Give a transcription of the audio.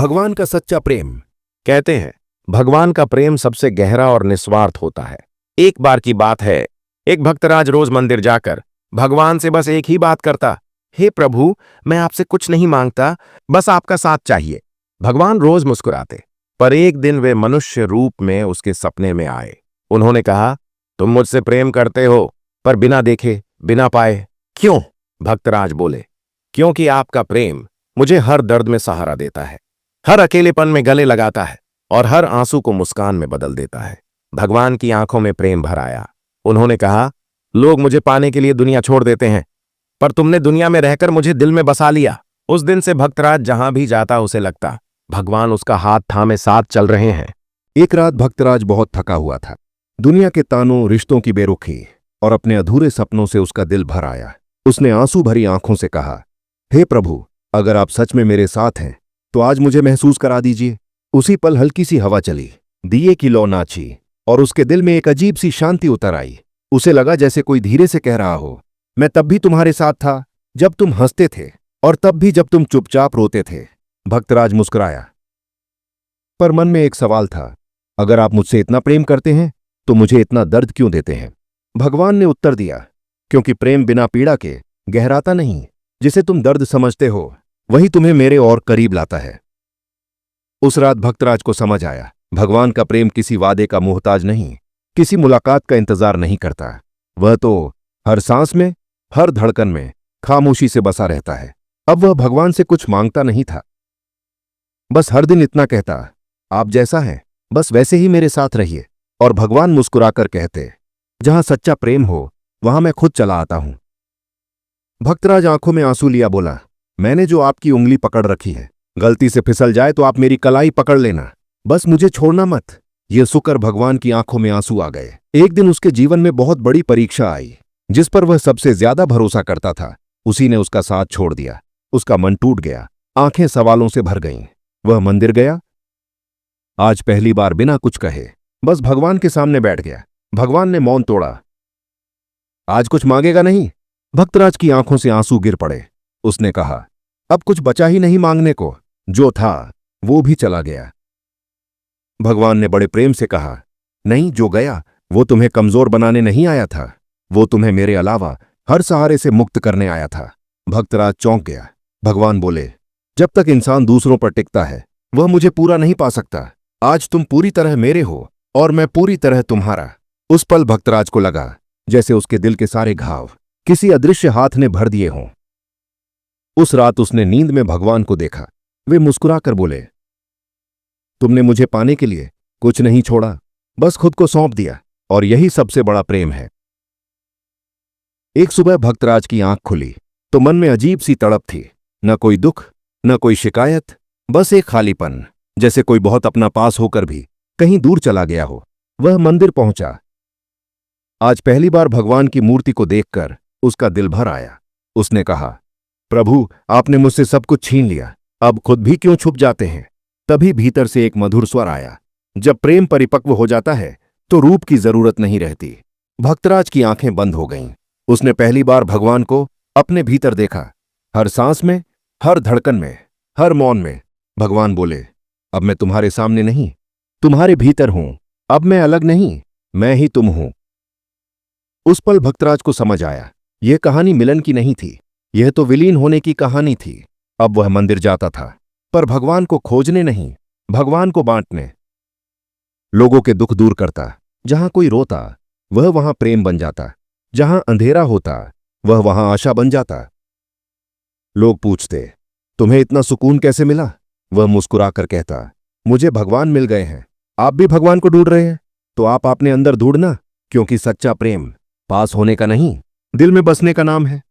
भगवान का सच्चा प्रेम। कहते हैं भगवान का प्रेम सबसे गहरा और निस्वार्थ होता है। एक बार की बात है, एक भक्तराज रोज मंदिर जाकर भगवान से बस एक ही बात करता, हे प्रभु, मैं आपसे कुछ नहीं मांगता, बस आपका साथ चाहिए। भगवान रोज मुस्कुराते, पर एक दिन वे मनुष्य रूप में उसके सपने में आए। उन्होंने कहा, तुम मुझसे प्रेम करते हो, पर बिना देखे, बिना पाए। क्यों? भक्तराज बोले, क्योंकि आपका प्रेम मुझे हर दर्द में सहारा देता है, हर अकेलेपन में गले लगाता है और हर आंसू को मुस्कान में बदल देता है। भगवान की आंखों में प्रेम भर आया। उन्होंने कहा, लोग मुझे पाने के लिए दुनिया छोड़ देते हैं, पर तुमने दुनिया में रहकर मुझे दिल में बसा लिया। उस दिन से भक्तराज जहां भी जाता उसे लगता भगवान उसका हाथ थामे साथ चल रहे हैं। एक रात भक्तराज बहुत थका हुआ था। दुनिया के तानों, रिश्तों की बेरुखी और अपने अधूरे सपनों से उसका दिल भर आया। उसने आंसू भरी आंखों से कहा, हे प्रभु, अगर आप सच में मेरे साथ हैं तो आज मुझे महसूस करा दीजिए। उसी पल हल्की सी हवा चली, दिए की लौ नाची और उसके दिल में एक अजीब सी शांति उतर आई। उसे लगा जैसे कोई धीरे से कह रहा हो, मैं तब भी तुम्हारे साथ था जब तुम हंसते थे, और तब भी जब तुम चुपचाप रोते थे। भक्तराज मुस्कुराया, पर मन में एक सवाल था, अगर आप मुझसे इतना प्रेम करते हैं तो मुझे इतना दर्द क्यों देते हैं? भगवान ने उत्तर दिया, क्योंकि प्रेम बिना पीड़ा के गहराता नहीं। जिसे तुम दर्द समझते हो वही तुम्हें मेरे और करीब लाता है। उस रात भक्तराज को समझ आया, भगवान का प्रेम किसी वादे का मोहताज नहीं, किसी मुलाकात का इंतजार नहीं करता। वह तो हर सांस में, हर धड़कन में खामोशी से बसा रहता है। अब वह भगवान से कुछ मांगता नहीं था, बस हर दिन इतना कहता, आप जैसा हैं बस वैसे ही मेरे साथ रहिए। और भगवान मुस्कुराकर कहते, जहां सच्चा प्रेम हो वहां मैं खुद चला आता हूं। भक्तराज आंखों में आंसू लिया बोला, मैंने जो आपकी उंगली पकड़ रखी है, गलती से फिसल जाए तो आप मेरी कलाई पकड़ लेना, बस मुझे छोड़ना मत। यह सुकर भगवान की आंखों में आंसू आ गए। एक दिन उसके जीवन में बहुत बड़ी परीक्षा आई। जिस पर वह सबसे ज्यादा भरोसा करता था उसी ने उसका साथ छोड़ दिया। उसका मन टूट गया, आंखें सवालों से भर गईं। वह मंदिर गया, आज पहली बार बिना कुछ कहे बस भगवान के सामने बैठ गया। भगवान ने मौन तोड़ा, आज कुछ मांगेगा नहीं? भक्तराज की आंखों से आंसू गिर पड़े। उसने कहा, अब कुछ बचा ही नहीं मांगने को, जो था वो भी चला गया। भगवान ने बड़े प्रेम से कहा, नहीं, जो गया वो तुम्हें कमजोर बनाने नहीं आया था, वो तुम्हें मेरे अलावा हर सहारे से मुक्त करने आया था। भक्तराज चौंक गया। भगवान बोले, जब तक इंसान दूसरों पर टिकता है वह मुझे पूरा नहीं पा सकता। आज तुम पूरी तरह मेरे हो और मैं पूरी तरह तुम्हारा। उस पल भक्तराज को लगा जैसे उसके दिल के सारे घाव किसी अदृश्य हाथ ने भर दिए हों। उस रात उसने नींद में भगवान को देखा। वे मुस्कुराकर बोले, तुमने मुझे पाने के लिए कुछ नहीं छोड़ा, बस खुद को सौंप दिया, और यही सबसे बड़ा प्रेम है। एक सुबह भक्तराज की आंख खुली तो मन में अजीब सी तड़प थी। न कोई दुख, न कोई शिकायत, बस एक खालीपन, जैसे कोई बहुत अपना पास होकर भी कहीं दूर चला गया हो। वह मंदिर पहुंचा। आज पहली बार भगवान की मूर्ति को देखकर उसका दिल भर आया। उसने कहा, प्रभु, आपने मुझसे सब कुछ छीन लिया, अब खुद भी क्यों छुप जाते हैं? तभी भीतर से एक मधुर स्वर आया, जब प्रेम परिपक्व हो जाता है तो रूप की जरूरत नहीं रहती। भक्तराज की आंखें बंद हो गईं। उसने पहली बार भगवान को अपने भीतर देखा, हर सांस में, हर धड़कन में, हर मौन में। भगवान बोले, अब मैं तुम्हारे सामने नहीं, तुम्हारे भीतर हूं। अब मैं अलग नहीं, मैं ही तुम हूं। उस पल भक्तराज को समझ आया, यह कहानी मिलन की नहीं थी, यह तो विलीन होने की कहानी थी। अब वह मंदिर जाता था, पर भगवान को खोजने नहीं, भगवान को बांटने। लोगों के दुख दूर करता। जहां कोई रोता वह वहां प्रेम बन जाता, जहां अंधेरा होता वह वहां आशा बन जाता। लोग पूछते, तुम्हें इतना सुकून कैसे मिला? वह मुस्कुराकर कहता, मुझे भगवान मिल गए हैं। आप भी भगवान को ढूंढ रहे हैं तो आप अपने अंदर ढूंढना, क्योंकि सच्चा प्रेम पास होने का नहीं, दिल में बसने का नाम है।